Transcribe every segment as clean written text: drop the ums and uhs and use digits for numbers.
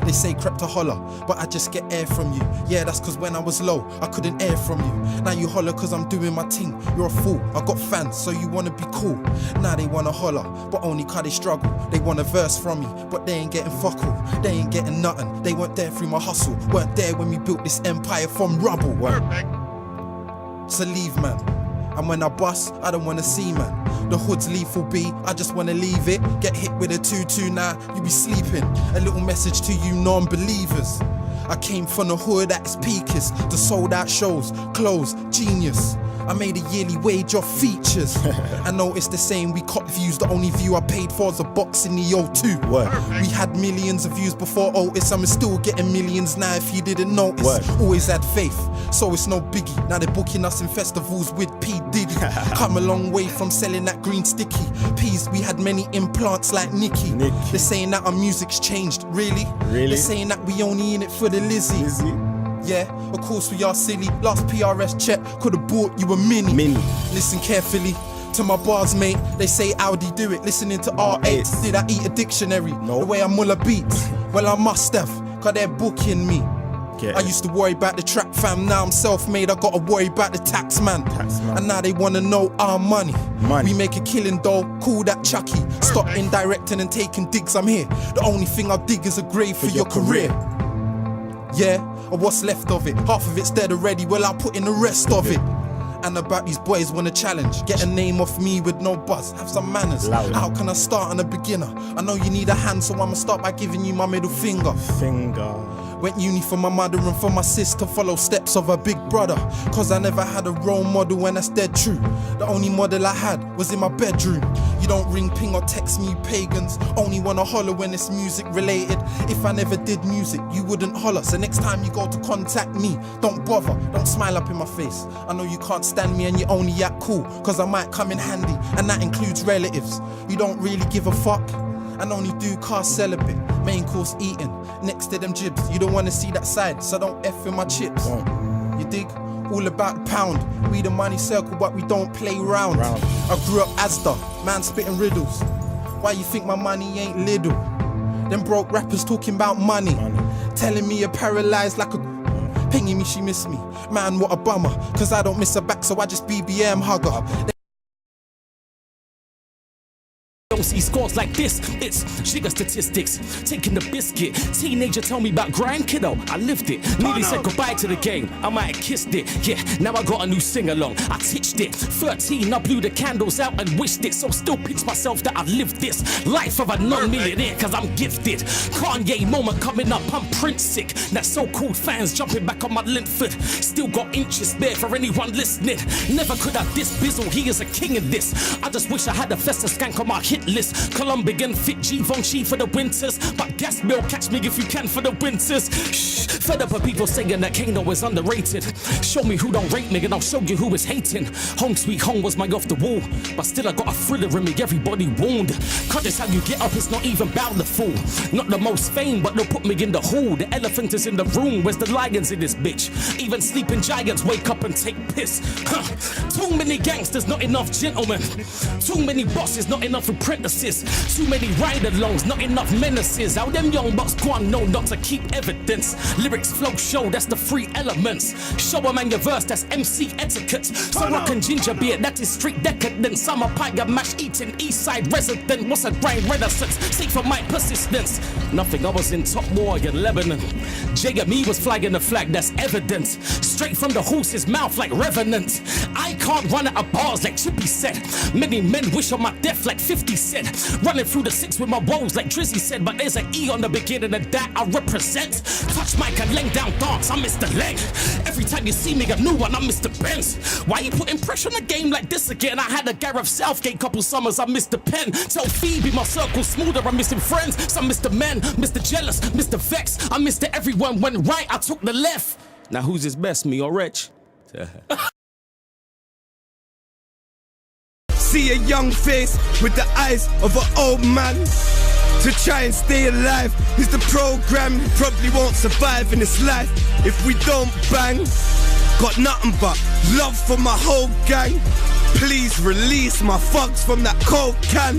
They say crept to holler, but I just get air from you. Yeah, that's cause when I was low, I couldn't air from you. Now you holler cause I'm doing my thing. You're a fool, I got fans, so you wanna be cool. Now they wanna holler, but only cause they struggle. They want a verse from me, but they ain't getting fuck all. They ain't getting nothing, they weren't there through my hustle. Weren't there when we built this empire from rubble. Perfect. So leave, man. And when I bust, I don't wanna see, man. The hood's lethal B, I just wanna leave it. Get hit with a 2-2 now, you be sleeping. A little message to you non-believers. I came from the hood at its peakest. The sold out shows, clothes, genius. I made a yearly wage off features. I noticed the same, we cop views. The only view I paid for was a box in the O2. Word. We had millions of views before Otis, and we're still getting millions now if you didn't notice. Word. Always had faith, so it's no biggie. Now they're booking us in festivals with P. Diddy. Come a long way from selling that green sticky. Peas, we had many implants like Nicki. They're saying that our music's changed, really? Really? They're saying that we only in it for the Lizzie. Yeah, of course we are silly. Last PRS check, could've bought you a mini. Listen carefully to my bars, mate. They say Audi do it, listening to R8. Did I eat a dictionary? No. The way I muller beats? Well, I must have, cause they're booking me. I used to worry about the trap fam, now I'm self-made, I gotta worry about the tax man. And now they wanna know our money. We make a killing though, call that Chucky. Stop indirecting and taking digs, I'm here. The only thing I'll dig is a grave for your career. Yeah, or what's left of it. Half of it's dead already, well I'll put in the rest of it. And about these boys wanna challenge. Get a name off me with no buzz, have some manners. How can I start on a beginner? I know you need a hand, so I'ma start by giving you my middle finger. Went uni for my mother and for my sis to follow steps of a big brother. Cause I never had a role model and that's dead true. The only model I had was in my bedroom. You don't ring, ping or text me, you pagans. Only wanna holler when it's music related. If I never did music, you wouldn't holler. So next time you go to contact me, don't bother, don't smile up in my face. I know you can't stand me and you only act cool, cause I might come in handy, and that includes relatives. You don't really give a fuck and only do car celibate. Main course eating, next to them jibs. You don't wanna see that side, so don't F in my chips. You dig? All about the pound. We the money circle, but we don't play round. I grew up Asda, man spitting riddles. Why you think my money ain't little? Them broke rappers talking about money. Telling me you're paralyzed like a... Pinging me she miss me. Man, what a bummer. Cause I don't miss her back, so I just BBM hugger. Don't see scores like this, it's sugar statistics. Taking the biscuit, teenager tell me about grind, kiddo, I lived it. Nearly said goodbye to the game, I might have kissed it. Yeah, now I got a new sing-along, I titched it. 13, I blew the candles out and wished it. So still pinch myself that I lived this life of a non-millionaire, cause I'm gifted. Kanye moment coming up, I'm Prince sick. That so-called fans jumping back on my Linford. Still got inches there for anyone listening. Never could I diss Bizzle, he is a king in this. I just wish I had a Festa skank on my hit list. Colombian fit Givenchy for the winters, but gas bill catch me if you can for the winters. Shh, fed up of people saying that Kano is underrated. Show me who don't rate me and I'll show you who is hating. Home sweet home was my off the wall, but still I got a thriller in me, everybody wound. Cause this how you get up, it's not even bound the fool. Not the most fame, but they'll put me in the hall. The elephant is in the room, where's the lions in this bitch? Even sleeping giants wake up and take piss. Too many gangsters, not enough gentlemen. Too many bosses, not enough apprentices. Too many ride-alongs, not enough menaces. How them young bucks go on know not to keep evidence. Lyrics flow show, that's the three elements. Show a man your verse, that's MC etiquette. So I can ginger beer, that is street decadence. I'm a pie of mash eating east side resident. What's a grind renaissance? Safe for my persistence. Nothing, I was in top war in Lebanon. JME was flagging the flag, that's evidence. Straight from the horse's mouth like revenant. I can't run out of bars like Chippy said. Many men wish on my death like 50 said. Running through the six with my woes like Drizzy said, but there's an E on the beginning of that I represent. Touch mic and laying down dance, I'm Mr. Leg. Every time you see me a new one, I'm Mr. Benz. Why you putting pressure on a game like this again? I had a Gareth Southgate couple summers, I'm Mr. Penn. Tell Phoebe my circle's smoother, I'm missing friends. Some Mr. Men, Mr. Jealous, Mr. Vex. I'm Mr. Everyone went right, I took the left. Now who's his best, me or Rich? See a young face with the eyes of an old man. To try and stay alive is the program. Probably won't survive in this life if we don't bang. Got nothing but love for my whole gang. Please release my thugs from that coke can.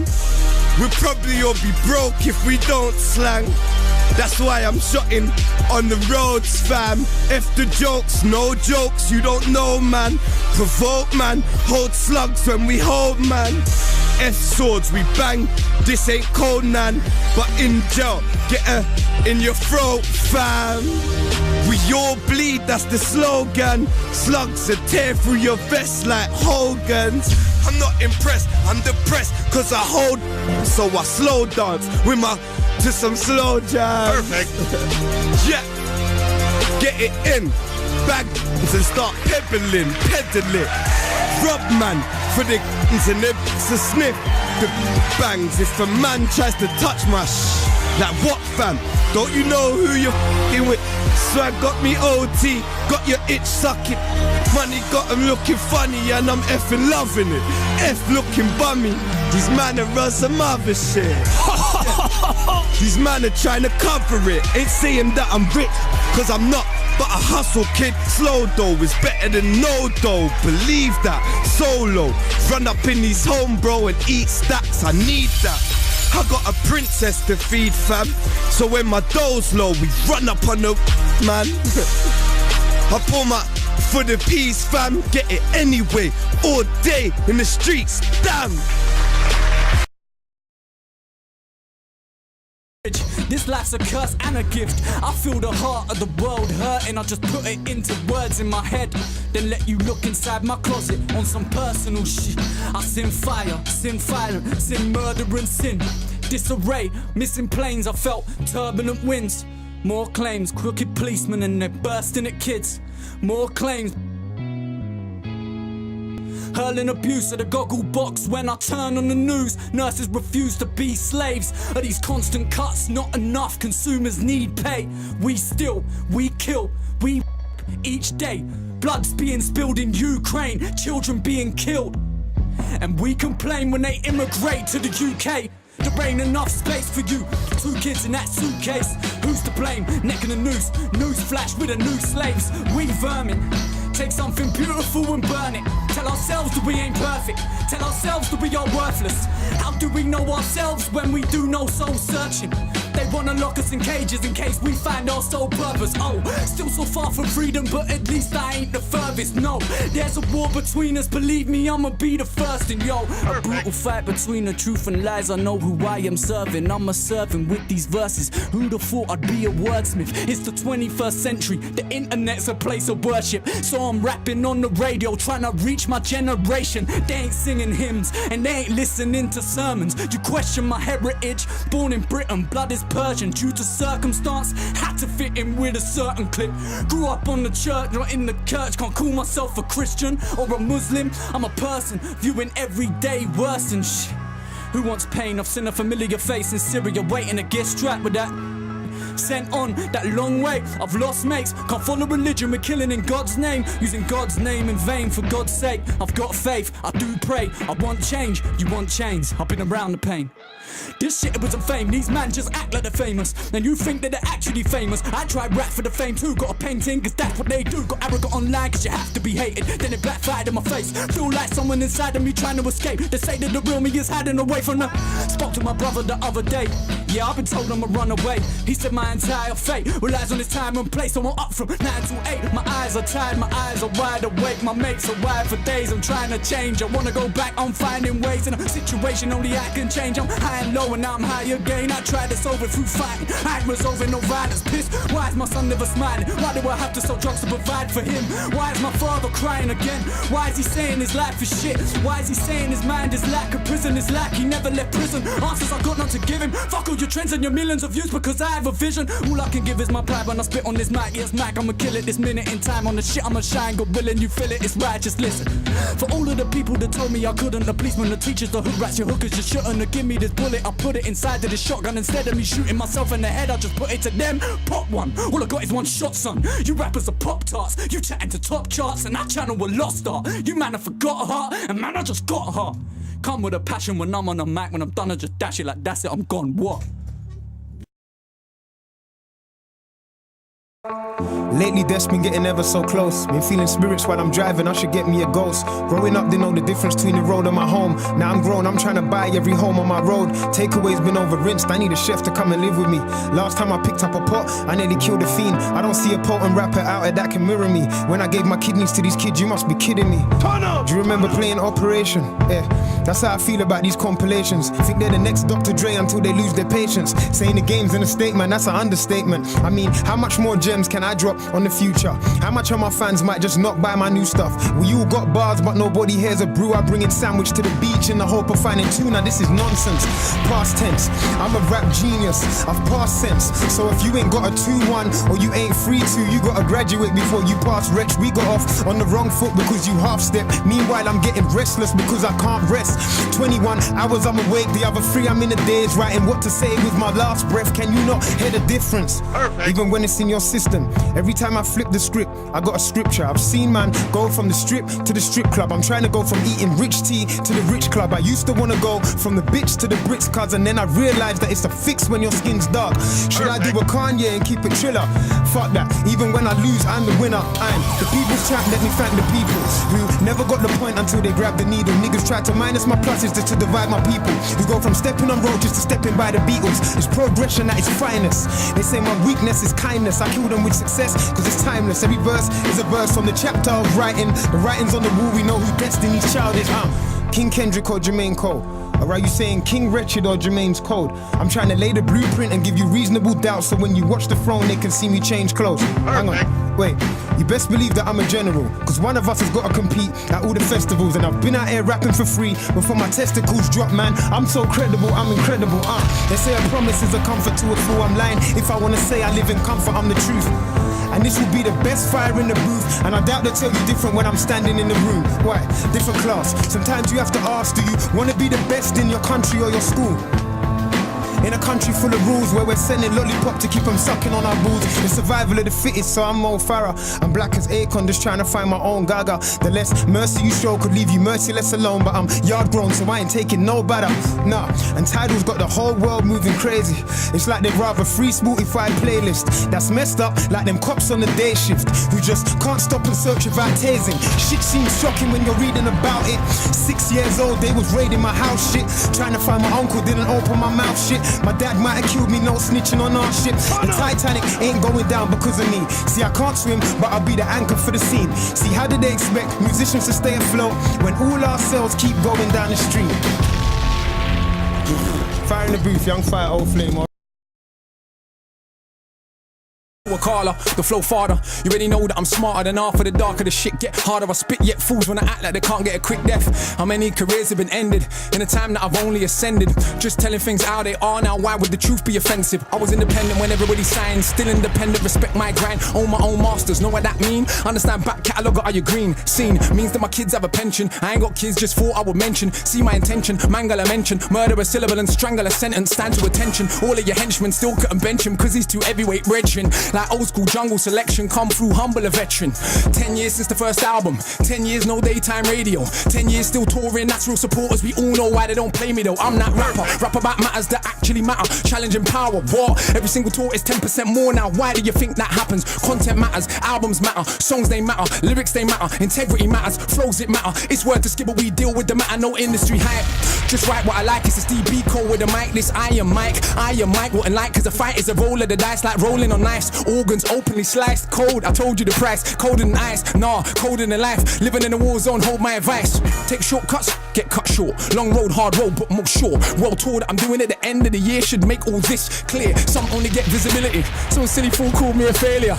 We'll probably all be broke if we don't slang. That's why I'm shotting on the roads, fam. F the jokes, no jokes, you don't know, man. Provoke, man, hold slugs when we hold, man. F swords, we bang, this ain't cold, man. But in jail, get her in your throat, fam. We all bleed, that's the slogan. Slugs that tear through your vest like Hogan's. I'm not impressed, I'm depressed, cause I hold. So I slow dance with my to some slow jazz. Perfect. Yeah, get it in, bag and start peddling. Rub man for the and the to sniff the bangs. If a man tries to touch my like what, fam? Don't you know who you're f***ing with? Swag got me OT, got your itch sucking. Money got them looking funny and I'm effing loving it. F looking bummy, these man are run some other shit. These man are trying to cover it. Ain't saying that I'm rich, cause I'm not, but a hustle kid. Slow dough is better than no dough, believe that. Solo, run up in these home bro and eat stacks, I need that. I got a princess to feed, fam. So when my dough's low, we run up on the man. I pull my for the peace, fam. Get it anyway, all day in the streets, damn. This life's a curse and a gift. I feel the heart of the world hurting. I just put it into words in my head, then let you look inside my closet on some personal shit. I sin fire, sin violence, sin murder and sin disarray. Missing planes, I felt turbulent winds. More claims, crooked policemen and they're bursting at kids. More claims, hurling abuse at the goggle box when I turn on the news. Nurses refuse to be slaves of these constant cuts. Not enough, consumers need pay. We kill, we each day. Blood's being spilled in Ukraine, children being killed. And we complain when they immigrate to the UK. There ain't enough space for you, 2 kids in that suitcase. Who's to blame? Neck in a noose, news flash with a new slaves. We vermin, take something beautiful and burn it. Tell ourselves that we ain't perfect, tell ourselves that we are worthless. How do we know ourselves when we do no soul searching? They wanna lock us in cages in case we find our sole purpose. Oh, still so far from freedom, but at least I ain't the furthest. No, there's a war between us, believe me, I'ma be the first. And yo, a brutal fight between the truth and lies. I know who I am serving, I'm a servant with these verses. Who'd have thought I'd be a wordsmith? It's the 21st century, the internet's a place of worship. So I'm rapping on the radio, trying to reach my generation. They ain't singing hymns, and they ain't listening to sermons. You question my heritage, born in Britain, blood is Persian. Due to circumstance, had to fit in with a certain clique. Grew up on the church, not in the church. Can't call myself a Christian or a Muslim. I'm a person, viewing every day worse than shit. Who wants pain? I've seen a familiar face in Syria, waiting to get strapped with that. Sent on that long way, I've lost mates. Can't follow religion, we're killing in God's name. Using God's name in vain, for God's sake. I've got faith, I do pray. I want change, you want chains. I've been around the pain. This shit wasn't fame, these man just act like they're famous. And you think that they're actually famous. I tried rap for the fame too, got a painting, cause that's what they do. Got arrogant online, cause you have to be hated. Then it backfired in my face. Feel like someone inside of me trying to escape. They say that the real me is hiding away from the. Spoke to my brother the other day. Yeah, I've been told I'm a runaway. He said my entire fate relies on his time and place. So I'm up from 9 to 8. My eyes are tired, my eyes are wide awake. My mates are wired for days, I'm trying to change. I wanna go back, I'm finding ways. In a situation only I can change. I'm high and low and now I'm high again. I tried to solve it through fighting, I ain't resolving no violence. Pissed, why is my son never smiling? Why do I have to sell drugs to provide for him? Why is my father crying again? Why is he saying his life is shit? Why is he saying his mind is lack? A prison is lack, he never left prison. Answers I got none to give him. Fuck all your trends and your millions of views, because I have a vision. All I can give is my pride when I spit on this mic. Yes, Mac, I'ma kill it this minute in time. On the shit I'ma shine, God willing, you feel it, it's right, just listen. For all of the people that told me I couldn't, the policemen, the teachers, the hood rats, your hookers, you shouldn't have give me this bullet. I put it inside of the shotgun. Instead of me shooting myself in the head, I just put it to them. Pop one, all I got is one shot, son. You rappers are pop-tarts, you chatting to top charts, and that channel will lost art. You man have forgot a heart, and man I just got a heart. Come with a passion when I'm on the mic. When I'm done I just dash it like that's it, I'm gone, what? Lately death's been getting ever so close. Been feeling spirits while I'm driving, I should get me a ghost. Growing up, didn't know the difference between the road and my home. Now I'm grown, I'm trying to buy every home on my road. Takeaway's been over rinsed, I need a chef to come and live with me. Last time I picked up a pot, I nearly killed a fiend. I don't see a potent rapper out there that can mirror me. When I gave my kidneys to these kids, you must be kidding me. Do you remember playing Operation? Yeah, that's how I feel about these compilations. Think they're the next Dr. Dre until they lose their patience. Saying the game's in a statement, that's an understatement. I mean, how much more gems can I drop on the future? How much of my fans might just not buy my new stuff? We all got bars, but nobody hears a brew. I bring in sandwich to the beach in the hope of finding tuna. This is nonsense. Past tense, I'm a rap genius. I've passed sense. So if you ain't got a 2-1 or you ain't free to, you gotta graduate before you pass Wretch. We got off on the wrong foot because you half step. Meanwhile, I'm getting restless because I can't rest. 21 hours I'm awake, the other 3 I'm in the days writing what to say with my last breath. Can you not hear the difference? Perfect. Even when it's in your system. Every time I flip the script, I got a scripture. I've seen man go from the strip to the strip club. I'm trying to go from eating rich tea to the rich club. I used to want to go from the bitch to the Brits, cuz, and then I realized that it's a fix when your skin's dark. Should I do a Kanye and keep it triller? Fuck that. Even when I lose, I'm the winner. I'm the people's champ. Let me thank the people who never got the point until they grabbed the needle. Niggas try to minus my pluses just to divide my people. Who go from stepping on roaches to stepping by the Beatles. It's progression at its finest. They say my weakness is kindness. I kill them with success cause it's timeless. Every verse is a verse from the chapter of writing. The writing's on the wall, we know who Destiny's Child is. King Kendrick or Jermaine Cole? Or are you saying King Wretched or Jermaine's Code? I'm trying to lay the blueprint and give you reasonable doubt so when you watch the throne they can see me change clothes. Hang on, wait, you best believe that I'm a general, cause one of us has got to compete at all the festivals. And I've been out here rapping for free before my testicles drop, man. I'm so credible, I'm incredible. They say a promise is a comfort to a fool. I'm lying if I wanna say I live in comfort, I'm the truth. And this will be the best fire in the booth. And I doubt they'll tell you different when I'm standing in the room. Why? Different class. Sometimes you have to ask, do you want to be the best in your country or your school? In a country full of rules where we're sending lollipop to keep them sucking on our balls. The survival of the fittest, so I'm Mo Farah. I'm black as Akon, just trying to find my own gaga. The less mercy you show could leave you merciless alone. But I'm yard grown, so I ain't taking no batter. Nah, and Tidal's got the whole world moving crazy. It's like they'd rather free Spotify playlist. That's messed up, like them cops on the day shift who just can't stop and search without tasing. Shit seems shocking when you're reading about it. 6 years old, they was raiding my house shit. Trying to find my uncle, didn't open my mouth shit. My dad might have killed me, no snitching on our ship. The Titanic ain't going down because of me. See, I can't swim, but I'll be the anchor for the scene. See, how did they expect musicians to stay afloat when all our cells keep going down the stream? Fire in the booth, young fire, old flame. Wakala, the flow farther. You already know that I'm smarter than half of the darker the shit get harder. I spit yet fools when I act like they can't get a quick death. How many careers have been ended in a time that I've only ascended? Just telling things how they are now, why would the truth be offensive? I was independent when everybody signed, still independent, respect my grind, own my own masters, know what that mean? Understand back catalogue or are you green? Scene means that my kids have a pension. I ain't got kids, just thought I would mention. See my intention, mangle a mention, murder a syllable and strangle a sentence. Stand to attention, all of your henchmen still couldn't bench him cause he's too heavyweight brethren. Like old school jungle selection, come through humble a veteran. 10 years since the first album, 10 years no daytime radio, 10 years still touring, that's real supporters. We all know why they don't play me though. I'm that rapper, rap about matters that actually matter. Challenging power, what? Every single tour is 10% more now. Why do you think that happens? Content matters, albums matter, songs they matter, lyrics they matter, integrity matters, flows it matter. It's worth the skip but we deal with the matter, no industry hype. Just write what I like, it's a DB code with a mic. This I am Mike, wouldn't like cause the fight is a roll of the dice like rolling on knives. Organs openly sliced, cold, I told you the price. Cold in ice, nah, cold in the life. Living in a war zone, hold my advice. Take shortcuts, get cut short. Long road, hard road, but more sure. World tour that I'm doing at the end of the year should make all this clear. Some only get visibility, so a silly fool called me a failure.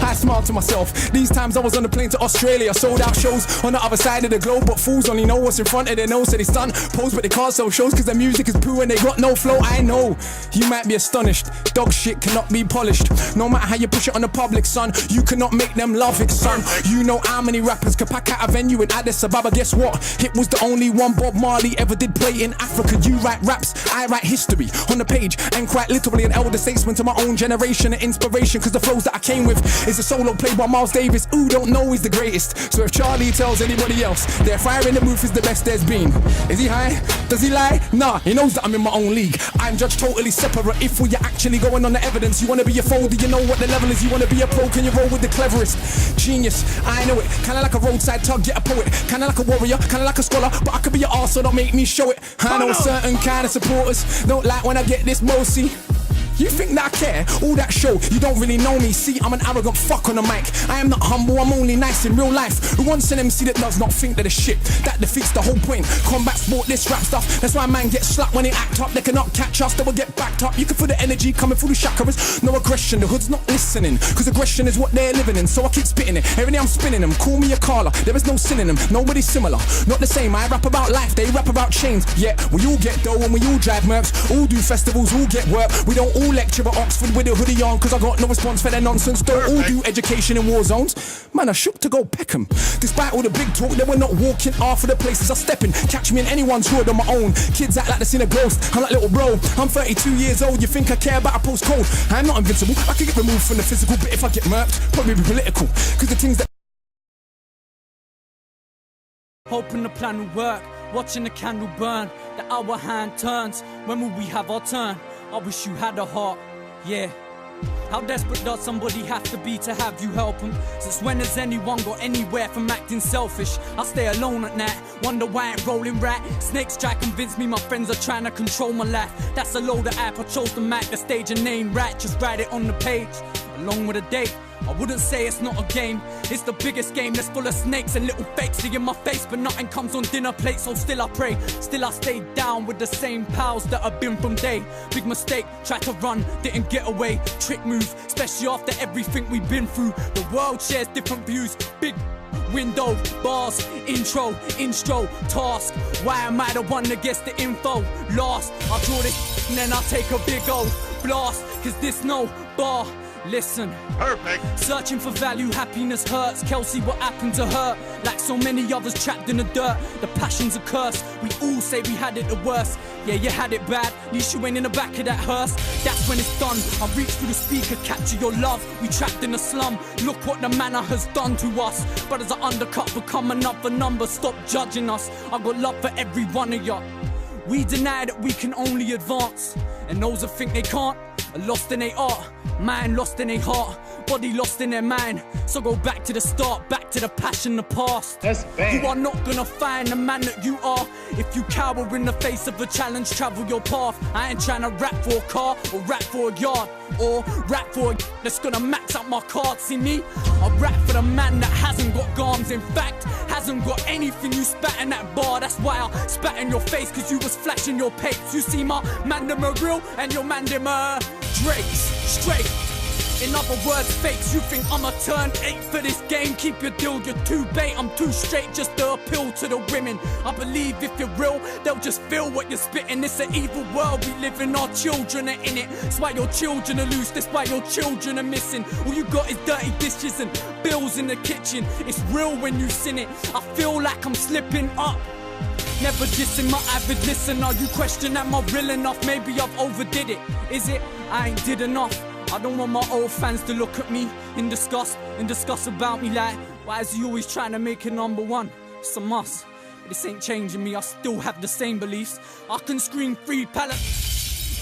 I smiled to myself, these times I was on the plane to Australia. Sold out shows on the other side of the globe, but fools only know what's in front of their nose. So they stun, pose but they can't sell shows cause their music is poo and they got no flow. I know, you might be astonished, dog shit cannot be polished. No matter how you push it on the public, son, you cannot make them love it, son. You know how many rappers could pack out a venue in Addis Ababa. Guess what? It was the only one Bob Marley ever did play in Africa. You write raps, I write history on the page, and quite literally an elder statesman to my own generation. An inspiration cause the flows that I came with is is a solo played by Miles Davis. Who don't know he's the greatest. So if Charlie tells anybody else their fire in the booth is the best there's been, is he high? Does he lie? Nah, he knows that I'm in my own league. I'm judged totally separate. If we're actually going on the evidence, you wanna be a fool, do you know what the level is? You wanna be a pro, can you roll with the cleverest? Genius, I know it. Kinda like a roadside tug, get a poet. Kinda like a warrior, kinda like a scholar. But I could be your arse, so don't make me show it. I know a certain kind of supporters don't like when I get this mosey. You think that I care? All that show, you don't really know me. See, I'm an arrogant fuck on the mic. I am not humble, I'm only nice in real life. Who wants an MC that does not think that the shit? That defeats the whole point. Combat sport, this rap stuff. That's why man gets slapped when they act up. They cannot catch us, they will get backed up. You can feel the energy coming through the chakras. No aggression, the hood's not listening. Cause aggression is what they're living in. So I keep spitting it, every day I'm spinning them. Call me a caller, there is no synonym. Nobody's similar, not the same. I rap about life, they rap about chains. Yeah, we all get dough and we all drive mercs. All do festivals, all get work. We don't all lecture at Oxford with a hoodie on, cause I got no response for their nonsense. Don't all do education in war zones. Man, I shook to go Peckham. Despite all the big talk, they were not walking half of the places I step in. Catch me in anyone's hood on my own. Kids act like they're seen a ghost. I'm like little bro, I'm 32 years old. You think I care about a postcode? I'm not invincible, I could get removed from the physical. But if I get murked, probably be political. Cause the things that hoping the plan will work, watching the candle burn, that our hand turns. When will we have our turn? I wish you had a heart, yeah. How desperate does somebody have to be to have you help them? Since when has anyone got anywhere from acting selfish? I stay alone at night, wonder why I ain't rolling right. Snakes try to convince me my friends are trying to control my life. That's a load of app, I chose the mic, the stage and name right. Just write it on the page, along with a date. I wouldn't say it's not a game, it's the biggest game that's full of snakes and little fakes. See in my face, but nothing comes on dinner plate. So still I pray, still I stay down with the same pals that I've been from day. Big mistake, tried to run, didn't get away. Trick move, especially after everything we've been through. The world shares different views, big window, bars, intro, task. Why am I the one that gets the info? Lost, I draw this and then I take a big old blast. Cause this no bar. Listen, perfect. Searching for value, happiness hurts. Kelsey, what happened to her? Like so many others trapped in the dirt. The passion's a curse. We all say we had it the worst. Yeah, you had it bad. At least you went in the back of that hearse. That's when it's done. I reach through the speaker, capture your love. We trapped in the slum. Look what the manor has done to us. But as I undercut, become another number. Stop judging us. I got love for every one of ya. We deny that we can only advance, and those that think they can't are lost in their art. Mind lost in their heart, body lost in their mind. So go back to the start, back to the passion, the past. You are not gonna find the man that you are if you cower in the face of a challenge. Travel your path. I ain't trying to rap for a car or rap for a yard or rap for a that's gonna max out my card. See me? I rap for the man that hasn't got gums. In fact, hasn't got anything. You spat in that bar, that's why I spat in your face, cause you was flashing your papes. You see my man them are real and your man them are Drakes, straight. In other words, fakes. You think I'ma turn 8 for this game? Keep your deal, you're too bait. I'm too straight just to appeal to the women. I believe if you're real, they'll just feel what you're spitting. It's an evil world we live in, our children are in it. That's why your children are loose, that's why your children are missing. All you got is dirty dishes and bills in the kitchen. It's real when you sin it. I feel like I'm slipping up. Never dissing my avid listener. You question, am I real enough? Maybe I've overdid it. Is it? I ain't did enough. I don't want my old fans to look at me in disgust about me like, why is he always trying to make it number one? It's a must. But this ain't changing me, I still have the same beliefs. I can scream free palette,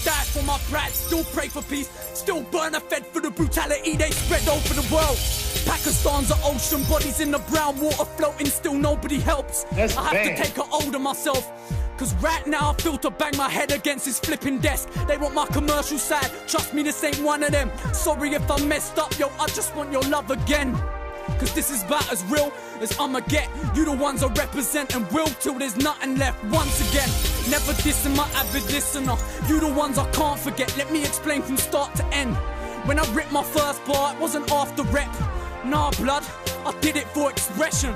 die for my pride, still pray for peace, still burn a fed for the brutality they spread over the world. Pakistan's an ocean, bodies in the brown water floating, still nobody helps. I have to take a hold of myself. Cause right now I feel to bang my head against this flipping desk. They want my commercial side, trust me this ain't one of them. Sorry if I messed up, yo, I just want your love again. Cause this is about as real as I'ma get. You the ones I represent and will till there's nothing left. Once again, never dissing my avid listener. You the ones I can't forget, let me explain from start to end. When I ripped my first bar, it wasn't after rep. Nah blood, I did it for expression,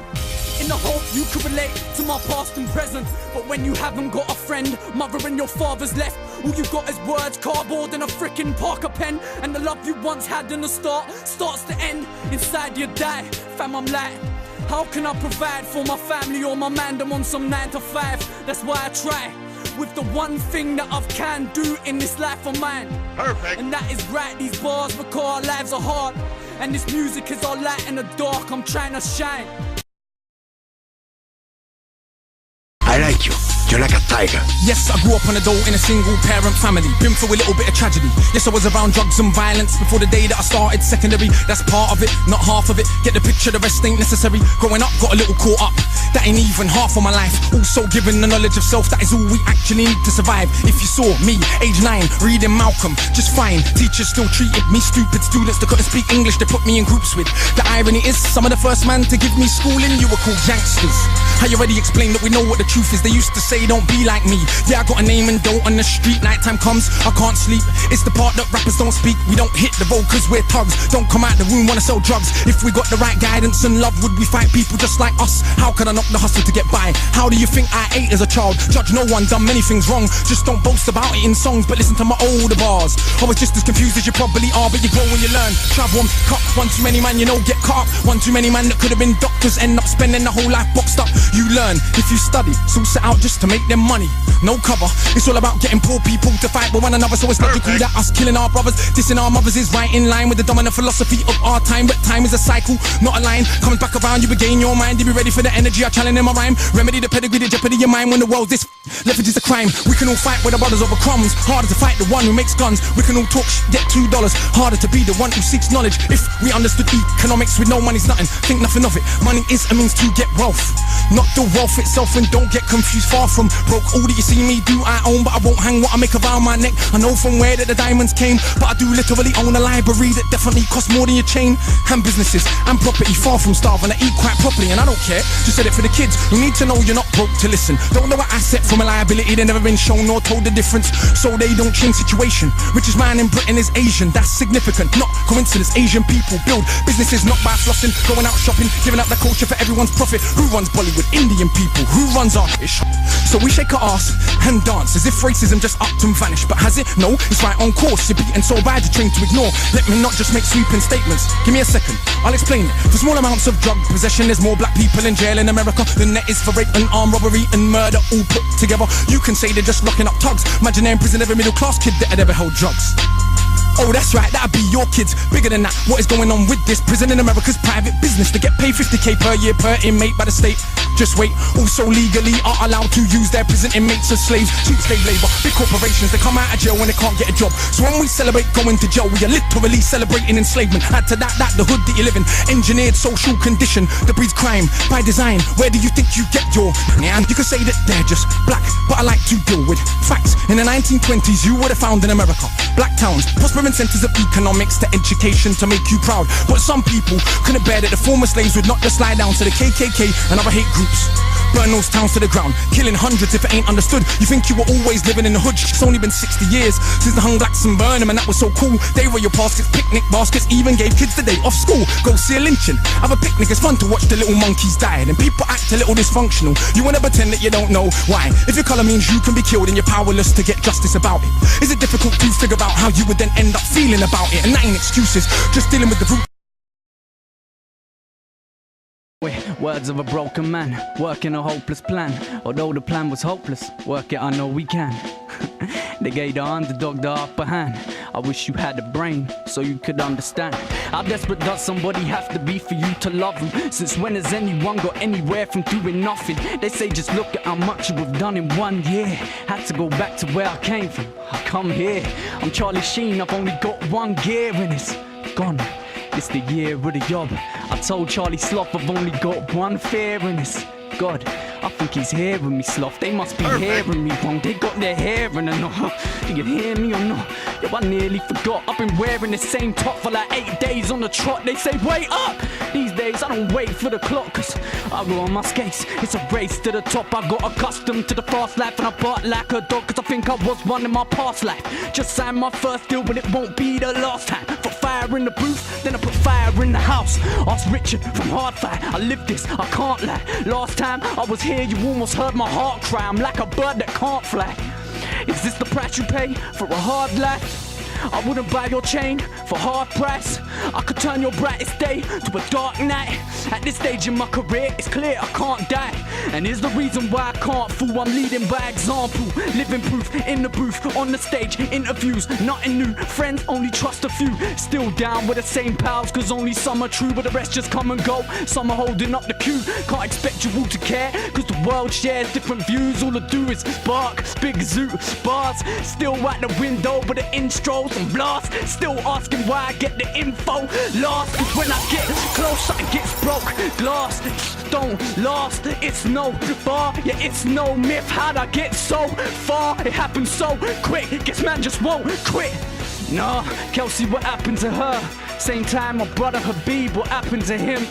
in the hope you could relate to my past and present. But when you haven't got a friend, mother and your father's left, all you got is words, cardboard and a frickin' Parker pen. And the love you once had in the start starts to end. Inside you die, fam, I'm like, how can I provide for my family or my man? I'm on some 9 to 5, that's why I try with the one thing that I can do in this life of mine. Perfect. And that is write these bars because our lives are hard. And this music is all light in the dark, I'm trying to shine. I like you. You're like a tiger. Yes, I grew up on a dole in a single parent family. Been through a little bit of tragedy. Yes, I was around drugs and violence before the day that I started secondary. That's part of it, not half of it. Get the picture, the rest ain't necessary. Growing up, got a little caught up. That ain't even half of my life. Also given the knowledge of self, that is all we actually need to survive. If you saw me, age 9, reading Malcolm, just fine. Teachers still treated me stupid. Students that couldn't speak English, they put me in groups with. The irony is, some of the first man to give me schooling, you were called youngsters. I already explained that we know what the truth is. They used to say don't be like me. Yeah, I got a name and dough on the street. Nighttime comes, I can't sleep. It's the part that rappers don't speak. We don't hit the road cause we're thugs. Don't come out the room, wanna sell drugs. If we got the right guidance and love, would we fight people just like us? How could I knock the hustle to get by? How do you think I ate as a child? Judge no one, done many things wrong. Just don't boast about it in songs, but listen to my older bars. I was just as confused as you probably are, but you grow when you learn. Travel and pick up. One too many man, you know, get caught up. One too many man that could have been doctors, end up spending the whole life boxed up. You learn if you study, so set out just to make them money. No cover, it's all about getting poor people to fight with one another. So it's logical that us killing our brothers, dissing our mothers is right in line with the dominant philosophy of our time. But time is a cycle, not a line. Comes back around, you regain your mind. You be ready for the energy I challenge in my rhyme. Remedy the pedigree, the jeopardy of your mind. When the world's this leverage is a crime. We can all fight with our brothers over crumbs. Harder to fight the one who makes guns. We can all talk get $2. Harder to be the one who seeks knowledge. If we understood economics with no money's nothing, think nothing of it. Money is a means to get wealth, not the wealth itself. And don't get confused, far from broke. All that you see me do I own, but I won't hang what I make around my neck. I know from where that the diamonds came, but I do literally own a library that definitely costs more than your chain. And businesses and property, far from starving. I eat quite properly and I don't care. Just said it for the kids who need to know you're not broke to listen. Don't know an asset from a liability, they never been shown or told the difference, so they don't change situation. Richest man in Britain is Asian, that's significant, not coincidence. Asian people build businesses not by flossing, going out shopping, giving up their culture for everyone's profit. Who runs Bollywood? Indian people. Who runs our ish? So we shake our ass and dance as if racism just upped and vanished. But has it? No, it's right on course. You're beaten so bad you're trained to ignore. Let me not just make sweeping statements. Give me a second, I'll explain it. For small amounts of drug possession, there's more black people in jail in America than there is for rape and armed robbery and murder all put together. You can say they're just locking up thugs. Imagine they're in prison, every middle class kid that had ever held drugs. Oh, that's right, that'd be your kids. Bigger than that, what is going on with this? Prison in America's private business. They get paid 50k per year per inmate by the state. Just wait, also legally are allowed to use their prison inmates as slaves. Cheap slave labor, big corporations, they come out of jail when they can't get a job. So when we celebrate going to jail, we are literally celebrating enslavement. Add to that, the hood that you live in. Engineered social condition that breeds crime by design. Where do you think you get your... And you can say that they're just black, but I like to deal with facts. In the 1920s, you would have found in America black towns, prospering centers of economics to education to make you proud. But some people couldn't bear that the former slaves would not just lie down to the KKK and other hate groups. Burn those towns to the ground, killing hundreds if it ain't understood. You think you were always living in the hood? It's only been 60 years since the hung blacks and burned them, and that was so cool. They were your baskets, picnic baskets, even gave kids the day off school. Go see a lynching, have a picnic, it's fun to watch the little monkeys die. And people act a little dysfunctional. You wanna pretend that you don't know why. If your colour means you can be killed and you're powerless to get justice about it, is it difficult to figure out how you would then end up feeling about it? And that ain't excuses, just dealing with the root. Words of a broken man, working a hopeless plan. Although the plan was hopeless, work it, I know we can. They gave the underdog the upper hand. I wish you had a brain so you could understand. How desperate does somebody have to be for you to love them? Since when has anyone got anywhere from doing nothing? They say just look at how much you have done in 1 year. Had to go back to where I came from. I come here, I'm Charlie Sheen, I've only got one gear and it's gone. It's the year of the yob. I told Charlie Sloth I've only got one fear and it's God. I think he's hearing me, Sloth. They must be hearing me wrong. They got their hair in a knot. Do you hear me or not? Yo, I nearly forgot. I've been wearing the same top for like 8 days on the trot. They say wait up. These days I don't wait for the clock, cause I go on my skates. It's a race to the top. I got accustomed to the fast life and I bark like a dog, cause I think I was one in my past life. Just signed my first deal, but it won't be the last time. Put fire in the booth, then I put fire in the house. Ask Richard from Hardfire. I live this, I can't lie. Last time I was here, you almost heard my heart cry. I'm like a bird that can't fly. Is this the price you pay for a hard life? I wouldn't buy your chain for half price. I could turn your brightest day to a dark night. At this stage in my career, it's clear I can't die. And here's the reason why I can't fool. I'm leading by example, living proof in the booth, on the stage, interviews, nothing new. Friends, only trust a few. Still down with the same pals, cause only some are true, but the rest just come and go. Some are holding up the queue. Can't expect you all to care, cause the world shares different views. All I do is bark, big zoo, bars. Still at the window, but the intros and blasts. Still asking why I get the info last. Cause when I get close, something gets broke. Glass don't last. It's no bar, yeah, it's no myth. How'd I get so far? It happened so quick. Guess man just won't quit. Nah, Kelsey, what happened to her? Same time my brother Habib, what happened to him?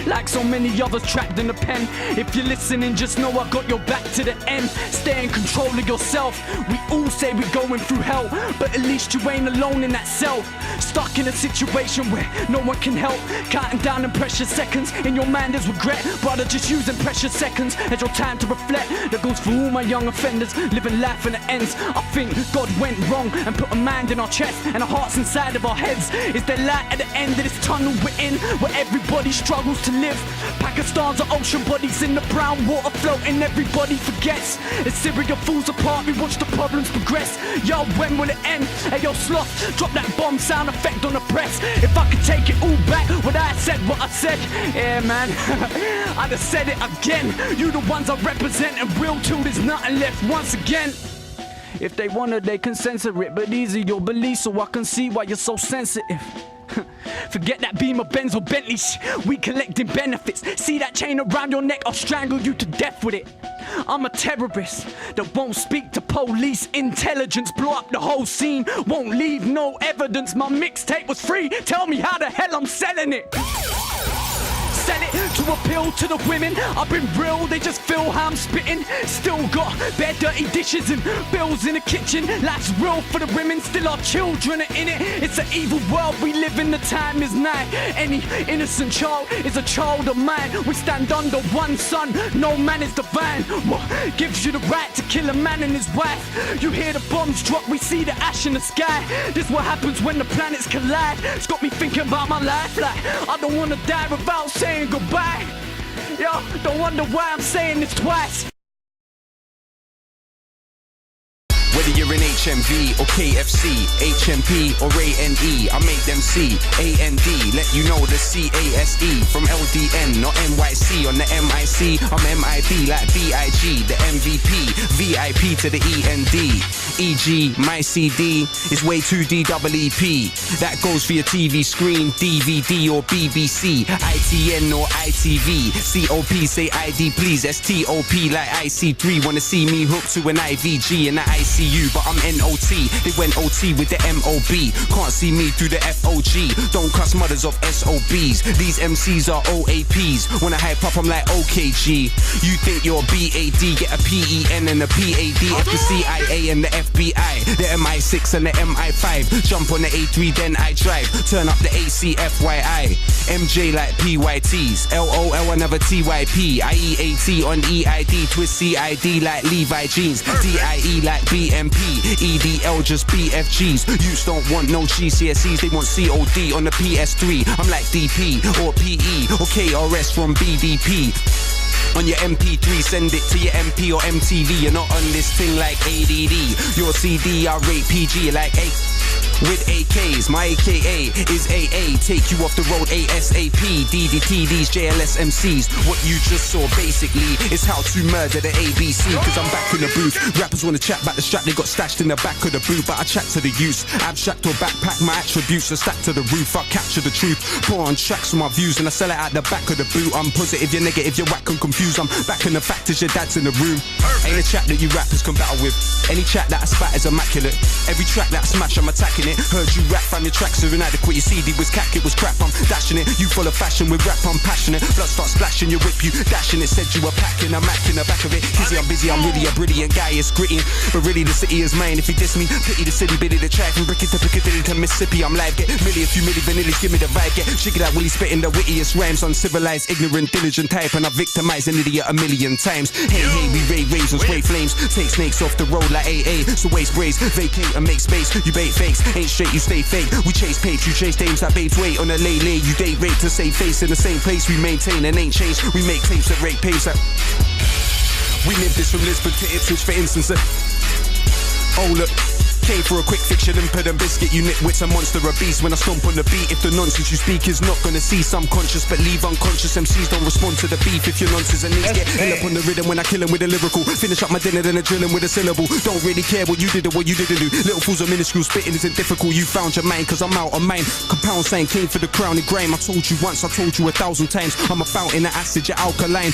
Like so many others trapped in the pen. If you're listening, just know I got your back to the end. Stay in control of yourself. We all say we're going through hell, but at least you ain't alone in that cell. Stuck in a situation where no one can help. Counting down in precious seconds. In your mind there's regret. Brother, just using precious seconds as your time to reflect. That goes for all my young offenders living life in the ends. I think God went wrong and put a mind in our chest and our hearts inside of our heads. Is there light at the end of this tunnel we're in, where everybody struggles to live? Pakistan's are ocean bodies in the brown water floating. Everybody forgets. As Syria falls apart, we watch the problems progress. Yo, when will it end? Hey yo, sloth, drop that bomb sound effect on the press. If I could take it all back, would I have said what I said? Yeah, man, I'd have said it again. You the ones I represent and will till there's nothing left once again. If they wanna, they can censor it, but easy your belief so I can see why you're so sensitive. Forget that Beamer, Benz or Bentley we collecting benefits. See that chain around your neck, I'll strangle you to death with it. I'm a terrorist that won't speak to police. Intelligence, blow up the whole scene, won't leave no evidence. My mixtape was free, tell me how the hell I'm selling it. Sell it to appeal to the women. I've been real, they just feel how I'm spitting. Still got bare dirty dishes and bills in the kitchen. Life's real for the women, still our children are in it. It's an evil world we live in, the time is nigh. Any innocent child is a child of mine. We stand under one sun, no man is divine. What gives you the right to kill a man and his wife? You hear the bombs drop, we see the ash in the sky. This what happens when the planets collide. It's got me thinking about my life like I don't wanna die without saying goodbye. Yo, don't wonder why I'm saying this twice. Whether you're in HMV or KFC, HMP or ANE, I make them see AND, let you know the CASE from LDN, not NYC on the MIC. I'm MIB like BIG, the MVP, VIP to the END. EG, my CD is way too DEEP. That goes for your TV screen, DVD or BBC, ITN or ITV. COP say ID please, STOP like IC3. Wanna see me hooked to an IVG in the ICU, but I'm NOT. They went OT with the MOB. Can't see me through the FOG. Don't cuss mothers of SOBs. These MCs are OAPs. When I hype up, I'm like OKG. You think you're BAD, get a PEN and a PAD. F the CIA and the FBI, the MI6 and the MI5. Jump on the A3, then I drive. Turn up the ACFYI. MJ like PYTs. LOL another TYP. IEAT on EID. Twist CID like Levi jeans. DIE like BMP. EDL just BFGs. Youths don't want no GCSEs, they want COD on the PS3. I'm like DP or PE or KRS from BDP. On your MP3, send it to your MP or MTV. You're not on this thing like ADD. Your CD, I rate PG like 8. With AKs, my AKA is AA. Take you off the road ASAP. DDT, these JLS MCs. What you just saw basically is how to murder the ABC. Cause I'm back in the booth. Rappers wanna chat about the strap they got stashed in the back of the boot. But I chat to the use. Abstract or backpack my attributes are stacked to the roof. I capture the truth. Pour on tracks for my views and I sell it at the back of the boot. I'm positive, you're negative, you're whack and confused. I'm back in the fact is your dad's in the room. Ain't a chat that you rappers can battle with. Any chat that I spat is immaculate. Every track that I smash I'm attacking it. it. Heard you rap, fam, your tracks are inadequate. Your CD was cack, it was crap, I'm dashing it. You full of fashion with rap, I'm passionate. Blood starts splashing, you whip, you dashing it. Said you were packing, I'm acting the back of it. Kizzy, I'm busy, I'm really a brilliant guy, it's gritty. But really the city is mine. If he diss me, pity the city, biddy the track. From Brickett to Piccadilly to Mississippi, I'm live. Get milli, a few milli vanillas, give me the vibe. Get shake it out, Willie spitting the wittiest rhymes. Uncivilized, ignorant, diligent type. And I victimize an idiot a million times. Hey, hey, we ray raisins, spray flames. Take snakes off the road like AA. So waste braids, vacate and make space. You bait fakes, ain't straight, you stay fake. We chase papes, you chase dames like babes. Wait on a lay. You date rape to save face in the same place. We maintain and ain't changed. We make tapes that rape paves like. We live this from Lisbon to Ipswich, for instance. Oh look. Came for a quick fix, you limpid and biscuit. You nitwits, a monster, a beast. When I stomp on the beat, if the nonsense you speak is not gonna cease, I'm conscious but leave unconscious. MCs don't respond to the beef if your nonsense and needs get hell up on the rhythm when I kill 'em with a lyrical. Finish up my dinner then I drill 'em with a syllable. Don't really care what you did or what you didn't do. Little fools are minuscule, spitting isn't difficult. You found your mind cause I'm out of mine. Compound saying came for the crown and grime. I told you once, I told you 1,000 times. I'm a fountain of acid, you're alkaline.